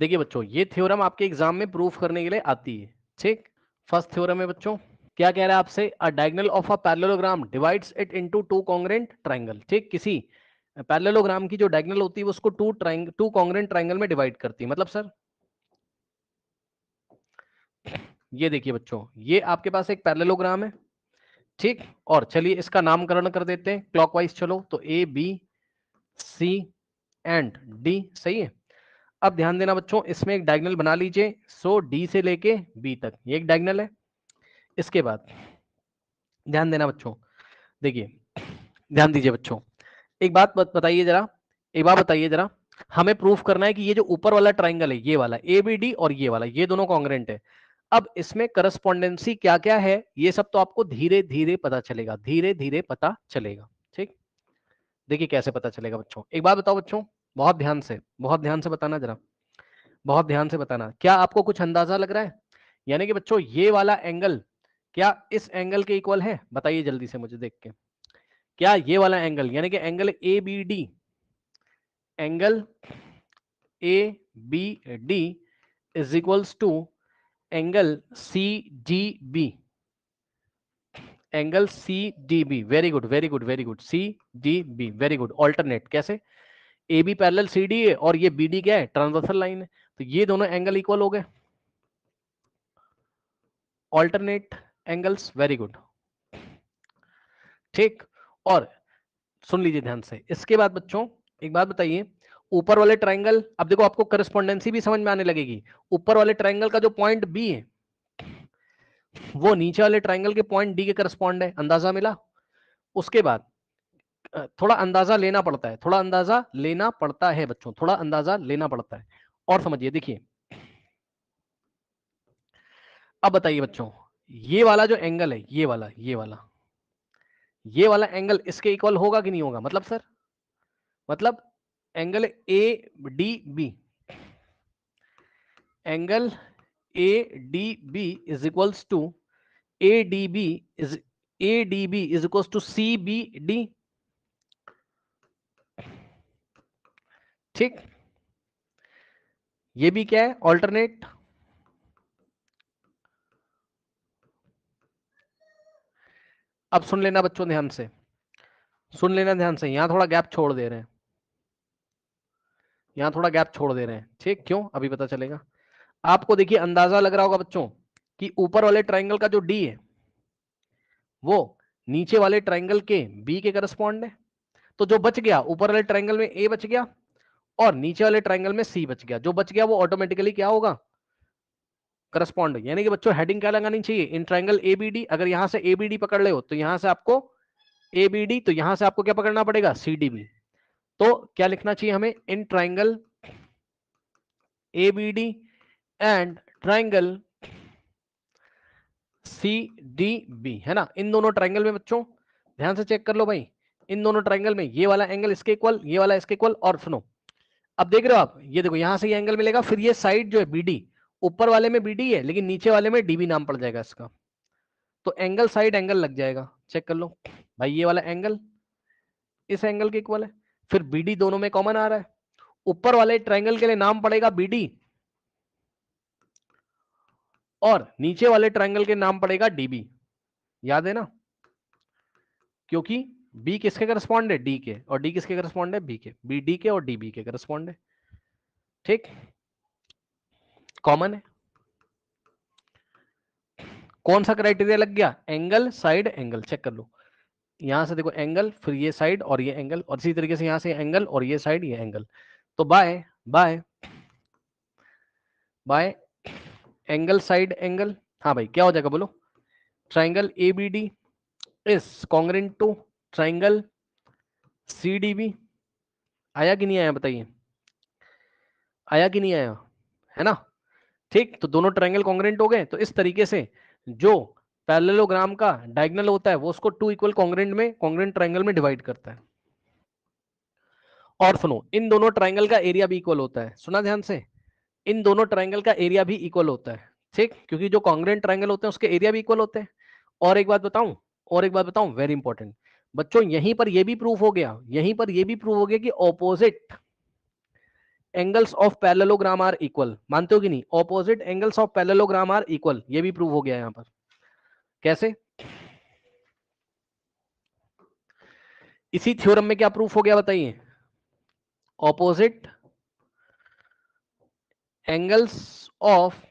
देखिए बच्चों, ये थ्योरम आपके एग्जाम में प्रूफ करने के लिए आती है। ठीक, फर्स्ट थ्योरम है बच्चों, क्या कह रहा है आपसे, अ diagonal of a parallelogram divides it into two congruent triangle. ठीक, किसी पैरेललोग्राम की जो डायगोनल होती है वो उसको टू कॉन्ग्रुएंट ट्रायंगल में डिवाइड करती है। मतलब सर, ये देखिए बच्चों, ये आपके पास एक पैरेललोग्राम है। ठीक, और चलिए इसका नामकरण कर देते हैं क्लॉकवाइज। चलो, तो A B C and D, सही है। अब ध्यान देना बच्चों, इसमें एक डायगोनल बना लीजिए। सो डी से लेके बी तक ये एक डायगोनल है। इसके बाद ध्यान देना बच्चों, देखिए ध्यान दीजिए बच्चों, एक बात बताइए जरा, एक बात बताइए जरा, हमें प्रूफ करना है कि ये जो ऊपर वाला ट्राइंगल है, ये वाला ए बी डी और ये वाला, ये दोनों कॉन्ग्रुएंट है। अब इसमें करस्पॉन्डेंसी क्या क्या है, ये सब तो आपको धीरे धीरे पता चलेगा, धीरे धीरे पता चलेगा। ठीक, देखिए कैसे पता चलेगा बच्चों, एक बात बताओ बच्चों, बहुत ध्यान से बताना जरा, बहुत ध्यान से बताना। क्या आपको कुछ अंदाजा लग रहा है, यानी कि बच्चों ये वाला एंगल क्या इस एंगल के इक्वल है? बताइए जल्दी से मुझे देख के, क्या ये वाला एंगल यानी कि angle A B D, angle A B D is equals to angle C D B, angle C D B, very good very good very good, C D B, very good. Alternate कैसे, A B parallel C D है और ये B D क्या है, transversal line है, तो ये दोनों एंगल इक्वल हो गए, ऑल्टरनेट एंगल्स, वेरी गुड। ठीक, और सुन लीजिए ध्यान से, इसके बाद बच्चों एक बात बताइए, ऊपर वाले ट्रायंगल, अब देखो आपको करस्पॉन्डेंसी भी समझ में आने लगेगी। ऊपर वाले ट्रायंगल का जो पॉइंट बी है वो नीचे वाले ट्रायंगल के पॉइंट डी के करस्पॉन्ड है, अंदाजा मिला। उसके बाद थोड़ा अंदाजा लेना पड़ता है, थोड़ा अंदाजा लेना पड़ता है बच्चों, थोड़ा अंदाजा लेना पड़ता है। और समझिए, देखिए अब बताइए बच्चों, ये वाला जो एंगल है, ये वाला एंगल इसके इक्वल होगा कि नहीं होगा? मतलब सर, मतलब angle A D B, angle A D B is equals to A D B is equals to C B D. ठीक, ये भी क्या है, ऑल्टरनेट। अब सुन लेना बच्चों ध्यान से, सुन लेना ध्यान से, यहां थोड़ा गैप छोड़ दे रहे हैं, यहां थोड़ा गैप छोड़ दे रहे हैं। ठीक, क्यों, अभी पता चलेगा आपको। देखिए अंदाजा लग रहा होगा बच्चों कि ऊपर वाले ट्रायंगल का जो डी है वो नीचे वाले ट्रायंगल के बी के करस्पॉन्ड है। तो जो बच गया, ऊपर वाले ट्रायंगल में ए बच गया और नीचे वाले ट्रायंगल में सी बच गया, जो बच गया वो ऑटोमेटिकली क्या होगा, करस्पॉन्ड। यानी कि बच्चों हेडिंग क्या लगानी चाहिए, इन ट्रायंगल एबीडी, अगर यहां से एबीडी पकड़ ले हो तो यहां से आपको एबीडी, तो यहां से आपको क्या पकड़ना पड़ेगा, सीडीबी। तो क्या लिखना चाहिए हमें, in triangle ABD and triangle C D B, है ना। इन दोनों ट्रायंगल में बच्चों ध्यान से चेक कर लो भाई, इन दोनों ट्रायंगल में ये वाला एंगल इसके इक्वल, ये वाला इसके इक्वल। और सुनो, अब देख रहे हो आप, ये देखो यहां से ये एंगल मिलेगा, फिर ये साइड जो है बीडी, ऊपर वाले में बीडी है लेकिन नीचे वाले में डीबी नाम पड़ जाएगा इसका, तो एंगल साइड एंगल लग जाएगा। चेक कर लो भाई, ये वाला एंगल इस एंगल के इक्वल है, फिर बीडी दोनों में कॉमन आ रहा है, ऊपर वाले ट्रायंगल के लिए नाम पड़ेगा बीडी और नीचे वाले ट्रायंगल के नाम पड़ेगा डीबी, याद है ना, क्योंकि बी किसके करस्पॉन्ड है, डी के, और डी किसके करस्पॉन्ड है, बी के, बी डी के और डी बी के करस्पॉन्ड है। ठीक, कॉमन है। कौन सा क्राइटेरिया लग गया, एंगल साइड एंगल, चेक कर लो, यहां से देखो एंगल, फिर ये साइड और ये एंगल, और इसी तरीके से यहां से एंगल और ये साइड ये एंगल, तो by by by angle side angle, हाँ भाई क्या हो जाएगा बोलो, triangle A B D is congruent to triangle C D B. आया कि नहीं आया बताइए, आया कि नहीं आया, है ना। ठीक, तो दोनों ट्रायंगल कॉन्ग्रुएंट हो गए, तो इस तरीके से जो पैरेललोग्राम का डायगोनल होता है वो उसको टू इक्वल कॉन्ग्रुएंट में, कॉन्ग्रुएंट ट्रायंगल में डिवाइड करता है। और सुनो, इन दोनों ट्रायंगल का एरिया भी इक्वल होता है, सुना ध्यान से, इन दोनों ट्रायंगल का एरिया भी इक्वल होता है। ठीक, क्योंकि जो कॉन्ग्रुएंट ट्रायंगल होते हैं उसके एरिया भी इक्वल होते हैं। और एक बात बताऊं, और एक बात बताऊं, वेरी इंपॉर्टेंट बच्चों, यहीं पर यह भी प्रूफ हो गया, यहीं पर यह भी प्रूफ हो गया कि opposite angles of parallelogram are equal, मानते हो कि नहीं? Opposite angles of parallelogram are equal, ये भी प्रूव हो गया यहां पर। कैसे? इसी थ्योरम में क्या प्रूफ हो गया बताइए? ऑपोजिट एंगल्स ऑफ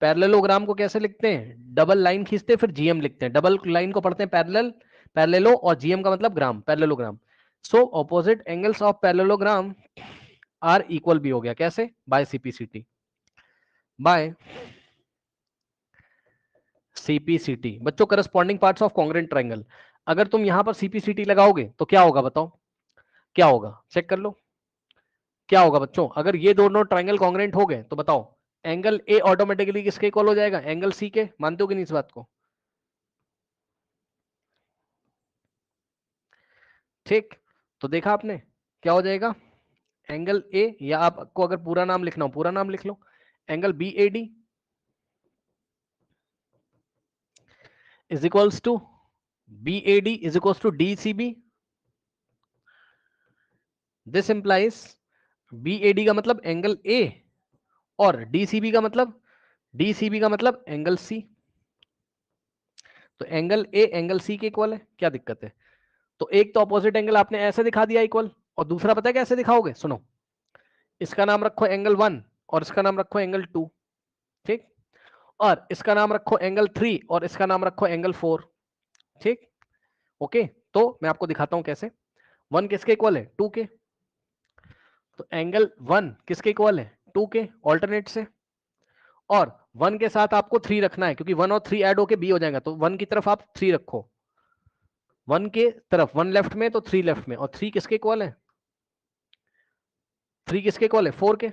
पैरेललोग्राम को कैसे लिखते हैं? डबल लाइन खींचते हैं फिर जीएम लिखते हैं, डबल लाइन को पढ़ते हैं पैरेलल, पैरेललो, और जीएम का मतलब gram, parallelogram. So opposite angles of parallelogram are equal भी हो गया। कैसे? By CPCT, by CPCT. बच्चों corresponding parts of congruent triangle, अगर तुम यहां पर सीपीसीटी लगाओगे तो क्या होगा बताओ? क्या होगा? चेक कर लो क्या होगा बच्चों। अगर ये दोनों ट्रायंगल कॉन्ग्रुएंट हो गए तो बताओ एंगल ए ऑटोमेटिकली किसके इक्वल हो जाएगा? एंगल सी के। मानते हो कि नहीं इस बात को? ठीक, तो देखा आपने क्या हो जाएगा? एंगल ए, या आपको अगर पूरा नाम लिखना हो पूरा नाम लिख लो, angle B A D is equals to B A D is equals to D C B. This implies B A D का मतलब एंगल ए, और डीसीबी का मतलब, डीसीबी का मतलब एंगल सी। तो एंगल ए एंगल सी के इक्वल है, क्या दिक्कत है? तो एक तो अपोजिट एंगल आपने ऐसे दिखा दिया इक्वल, और दूसरा पता है कैसे दिखाओगे? सुनो, इसका नाम रखो एंगल 1 और इसका नाम रखो एंगल 2, ठीक, और इसका नाम रखो एंगल 3 और इसका नाम रखो एंगल 4, ठीक, ओके। तो मैं आपको दिखाता हूं कैसे। 1 किसके इक्वल है? 2 के। तो एंगल 1 किसके इक्वल है? 2 के, ऑल्टरनेट से। और 1 के साथ आपको 3 रखना है, क्योंकि 1 और 3 ऐड होके बी हो जाएगा, तो 1 की तरफ आप 3 रखो, 1 के तरफ 1 लेफ्ट में तो 3 लेफ्ट में, और 3 किसके इक्वल है? 3 किसके इक्वल है? 4 के।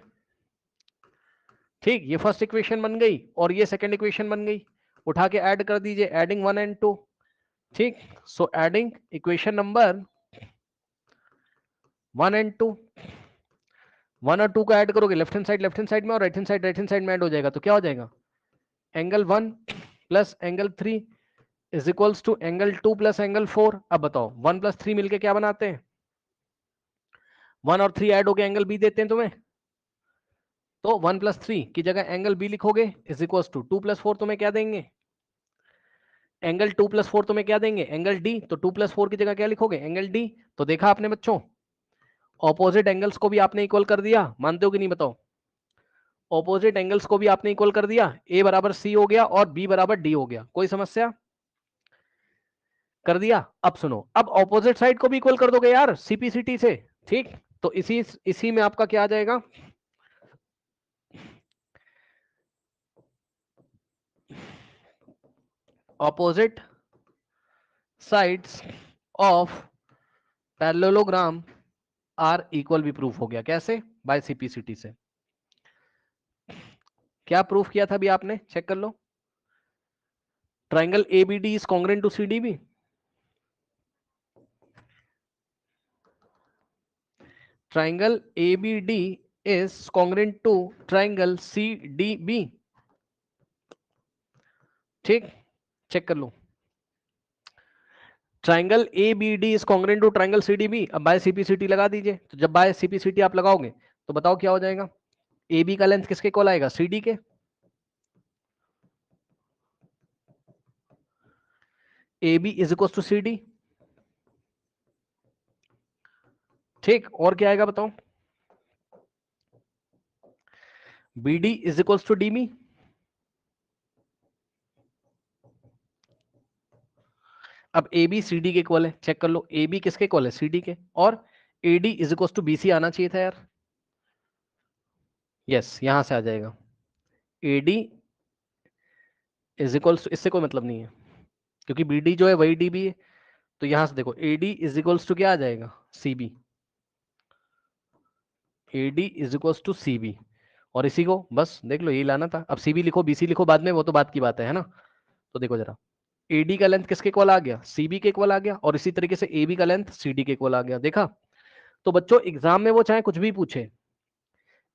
ठीक, ये फर्स्ट इक्वेशन बन गई और ये सेकंड इक्वेशन बन गई, उठा के ऐड कर दीजिए, एडिंग 1 एंड 2। ठीक, so adding equation number 1 and 2, 1 और 2 को ऐड करोगे लेफ्ट हैंड साइड में, और राइट हैंड साइड में ऐड हो जाएगा, तो क्या हो जाएगा? Angle 1 plus angle 3 is equals to angle 2 plus angle 4। अब बताओ 1 प्लस 3 मिलके क्या बनाते हैं? 1 और 3 ऐड होके एंगल बी देते हैं तुम्हें। तो 1 प्लस 3 की जगह एंगल बी लिखोगे, इज इक्वल्स टू 2 प्लस 4 तुम्हें क्या देंगे? एंगल 2 प्लस 4 तुम्हें क्या देंगे? Angle D. तो 2 प्लस 4 की जगह क्या लिखोगे? Angle D. तो देखा आपने बच्चों, ऑपोजिट एंगल्स को भी आपने इक्वल कर दिया, मानते हो कि नहीं बताओ? ऑपोजिट एंगल्स को भी आपने इक्वल कर दिया, ए बराबर सी हो गया और बी बराबर डी हो गया। कोई समस्या? कर दिया। अब सुनो, अब ऑपोजिट साइड को भी इक्वल कर दोगे यार सीपीसीटी से, ठीक। तो इसी में आपका क्या आ जाएगा? Opposite sides of parallelogram are equal भी प्रूफ हो गया। कैसे? बाय सीपीसीटी से। क्या प्रूफ किया था अभी आपने? चेक कर लो। Triangle ABD is congruent to CDB. Triangle ABD is congruent to triangle CDB, ठीक, चेक कर लो। Triangle ABD is congruent to triangle CDB. अब बाय सीपीसीटी लगा दीजिए, तो जब बाय सीपीसीटी आप लगाओगे तो बताओ क्या हो जाएगा? AB का लेंथ किसके इक्वल आएगा? CD के। AB is equal to CD, ठीक। और क्या आएगा बताओ? BD is equal to DB। अब AB CD के इक्वल है, चेक कर लो, AB किसके इक्वल है? CD के। और AD is equal to BC आना चाहिए था यार। यस, यहां से आ जाएगा। AD इज इक्वल टू, इससे कोई मतलब नहीं है क्योंकि BD जो है वही DB है। तो यहां से देखो AD इज इक्वल टू क्या आ जाएगा? CB। AD is equal to CB, और इसी को बस देख लो, यही लाना था। अब CB लिखो BC लिखो बाद में, वो तो बात की बात है ना। तो देखो जरा, AD का लेंथ किसके इक्वल आ गया? CB के इक्वल आ गया, और इसी तरीके से AB का लेंथ CD के इक्वल आ गया। देखा? तो बच्चों एग्जाम में वो चाहे कुछ भी पूछे,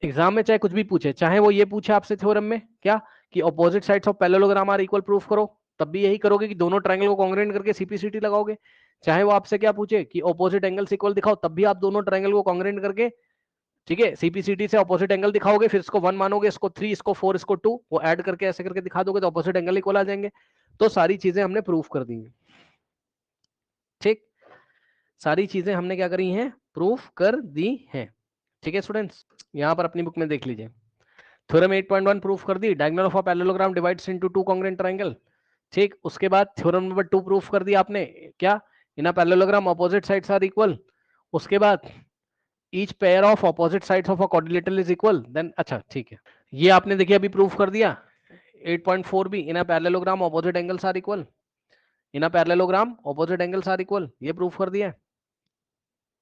एग्जाम में चाहे कुछ भी पूछे, चाहे वो ये पूछे आपसे थ्योरम में क्या कि opposite sides of parallelogram are equal proof करो, तब भी यही करोगे कि दोनों ट्रायंगल को कॉन्ग्रुएंट करके सीपीसीटी लगाओगे। चाहे वो आपसे क्या पूछे कि ऑपोजिट एंगल्स इक्वल दिखाओ, तब भी आप दोनों ट्रायंगल को कॉन्ग्रुएंट करके ठीक है, सीपीसीटी से ऑपोजिट एंगल दिखाओगे, फिर इसको 1 मानोगे, इसको 3, इसको 4, इसको 2, वो ऐड करके ऐसे करके दिखा दोगे तो ऑपोजिट एंगल इक्वल आ जाएंगे। तो सारी चीजें हमने प्रूफ कर दी हैं। ठीक, सारी चीजें हमने क्या करी हैं, प्रूफ कर दी हैं। ठीक है स्टूडेंट्स, यहां पर अपनी बुक में देख लीजिए, थ्योरम 8.1 प्रूफ कर दी, diagonal of a parallelogram divides into two congruent triangle. ठीक, उसके बाद थ्योरम नंबर 2 प्रूफ कर दिया आपने, क्या, in a parallelogram opposite sides are equal. उसके बाद each pair of opposite sides of a quadrilateral is equal, then अच्छा ठीक है, ये आपने देखिए अभी प्रूफ कर दिया। 8.4 भी, in a parallelogram opposite angles are equal, in a parallelogram opposite angles are equal, ये प्रूफ कर दिया है।